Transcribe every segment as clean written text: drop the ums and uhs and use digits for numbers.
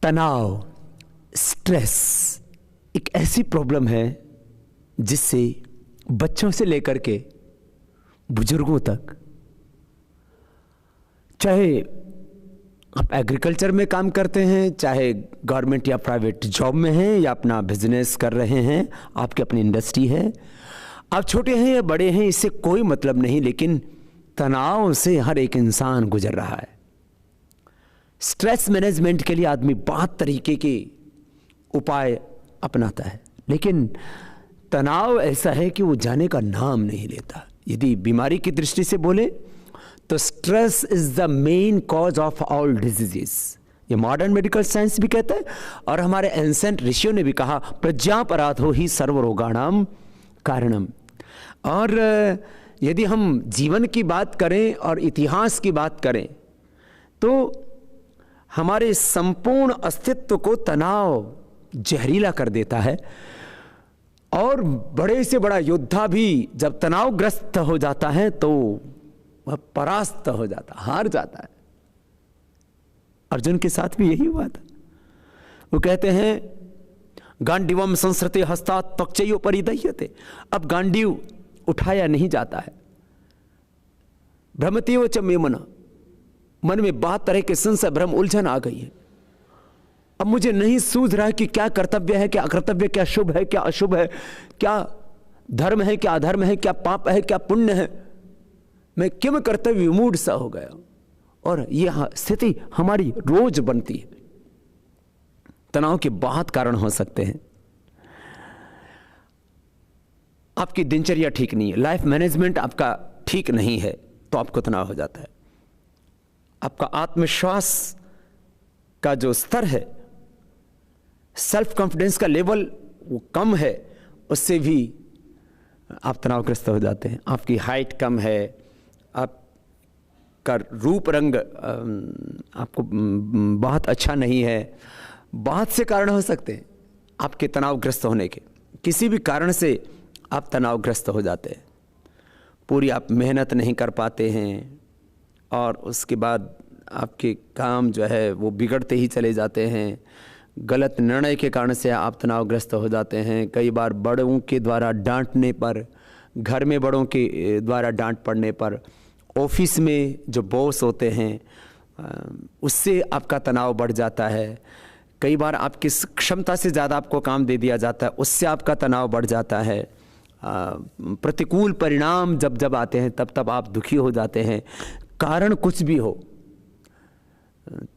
तनाव, स्ट्रेस एक ऐसी प्रॉब्लम है जिससे बच्चों से लेकर के बुजुर्गों तक, चाहे आप एग्रीकल्चर में काम करते हैं, चाहे गवर्नमेंट या प्राइवेट जॉब में हैं, या अपना बिजनेस कर रहे हैं, आपकी अपनी इंडस्ट्री है, आप छोटे हैं या बड़े हैं, इससे कोई मतलब नहीं, लेकिन तनाव से हर एक इंसान गुजर रहा है। स्ट्रेस मैनेजमेंट के लिए आदमी बहुत तरीके के उपाय अपनाता है, लेकिन तनाव ऐसा है कि वो जाने का नाम नहीं लेता। यदि बीमारी की दृष्टि से बोले तो stress is the main cause of all diseases, ये मॉडर्न मेडिकल साइंस भी कहता है, और हमारे एंसेंट ऋषियों ने भी कहा प्रज्ञापराधो ही सर्वरोगाणाम कारणम। और यदि हम जीवन की बात करें और इतिहास की बात करें तो हमारे संपूर्ण अस्तित्व को तनाव जहरीला कर देता है, और बड़े से बड़ा योद्धा भी जब तनावग्रस्त हो जाता है तो वह परास्त हो जाता, हार जाता है। अर्जुन के साथ भी यही हुआ था। वो कहते हैं गांडीवम संस्कृते हस्तात् त्वक्चयो परिदह्यते, अब गांडीव उठाया नहीं जाता है। भ्रमतीव च मे मना, मन में बहुत तरह के संशय भ्रम उलझन आ गई है। अब मुझे नहीं सूझ रहा है कि क्या कर्तव्य है, क्या अकर्तव्य, क्या शुभ है, क्या अशुभ है, क्या धर्म है, क्या अधर्म है, क्या पाप है, क्या पुण्य है। मैं किम कर्तव्य विमूढ़ सा हो गया। और यह स्थिति हमारी रोज बनती है। तनाव के बहुत कारण हो सकते हैं। आपकी दिनचर्या ठीक नहीं है, लाइफ मैनेजमेंट आपका ठीक नहीं है, तो आपको तनाव हो जाता है। आपका आत्मविश्वास का जो स्तर है, सेल्फ कॉन्फिडेंस का लेवल वो कम है, उससे भी आप तनावग्रस्त हो जाते हैं। आपकी हाइट कम है, आपका रूप रंग आपको बहुत अच्छा नहीं है, बहुत से कारण हो सकते हैं आपके तनावग्रस्त होने के। किसी भी कारण से आप तनावग्रस्त हो जाते हैं, पूरी आप मेहनत नहीं कर पाते हैं, और उसके बाद आपके काम जो है वो बिगड़ते ही चले जाते हैं। गलत निर्णय के कारण से आप तनावग्रस्त हो जाते हैं। कई बार बड़ों के द्वारा डांटने पर, घर में बड़ों के द्वारा डांट पड़ने पर, ऑफिस में जो बॉस होते हैं उससे आपका तनाव बढ़ जाता है। कई बार आपकी क्षमता से ज़्यादा आपको काम दे दिया जाता है, उससे आपका तनाव बढ़ जाता है। प्रतिकूल परिणाम जब जब आते हैं तब तब आप दुखी हो जाते हैं। कारण कुछ भी हो,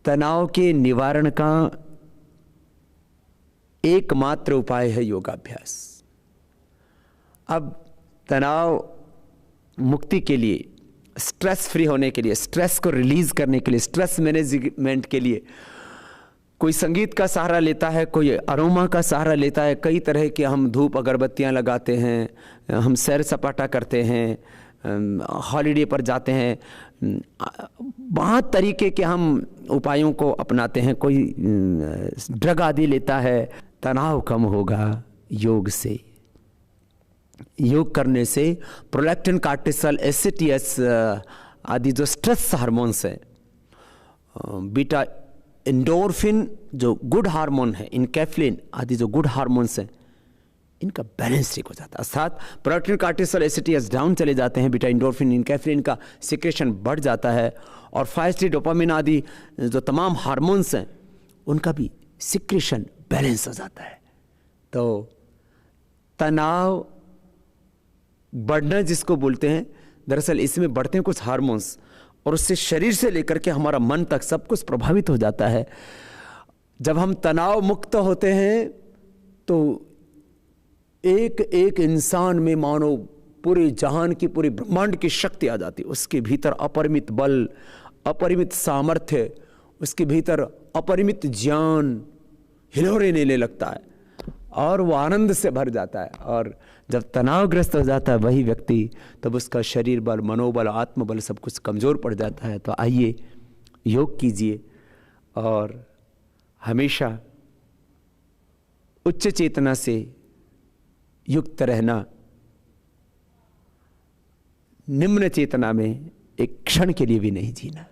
तनाव के निवारण का एकमात्र उपाय है योगाभ्यास। अब तनाव मुक्ति के लिए, स्ट्रेस फ्री होने के लिए, स्ट्रेस को रिलीज करने के लिए, स्ट्रेस मैनेजमेंट के लिए कोई संगीत का सहारा लेता है, कोई अरोमा का सहारा लेता है। कई तरह के हम धूप अगरबत्तियां लगाते हैं, हम सैर सपाटा करते हैं, हॉलीडे पर जाते हैं, बहुत तरीके के हम उपायों को अपनाते हैं। कोई ड्रग आदि लेता है। तनाव कम होगा योग से। योग करने से प्रोलैक्टिन, कार्टिसोल, एसिटियस आदि जो स्ट्रेस हार्मोन्स हैं, बीटा एंडोर्फिन जो गुड हार्मोन है, इनकैफ्लिन आदि जो गुड हार्मोन्स हैं, इनका बैलेंस ठीक हो जाता है। अर्थात प्रोलैक्टिन, कार्टिसोल, एसिटियस डाउन चले जाते हैं, बीटा एंडोर्फिन, इनकैफ्लिन का सिक्रेशन बढ़ जाता है, और 5-HT डोपामिन आदि जो तमाम हार्मोन्स हैं उनका भी सिक्रेशन बैलेंस हो जाता है। तो तनाव बढ़ना जिसको बोलते हैं, दरअसल इसमें बढ़ते हैं कुछ हार्मोन्स, और उससे शरीर से लेकर के हमारा मन तक सब कुछ प्रभावित हो जाता है। जब हम तनाव मुक्त होते हैं तो एक एक इंसान में मानो पूरे जहान की, पूरे ब्रह्मांड की शक्ति आ जाती है। उसके भीतर अपरिमित बल, अपरिमित सामर्थ्य, उसके भीतर अपरिमित ज्ञान हिलोरे लेने लगता है, और वो आनंद से भर जाता है। और जब तनावग्रस्त हो जाता है वही व्यक्ति, तब उसका शरीर बल, मनोबल, आत्मबल सब कुछ कमज़ोर पड़ जाता है। तो आइए योग कीजिए, और हमेशा उच्च चेतना से युक्त रहना, निम्न चेतना में एक क्षण के लिए भी नहीं जीना।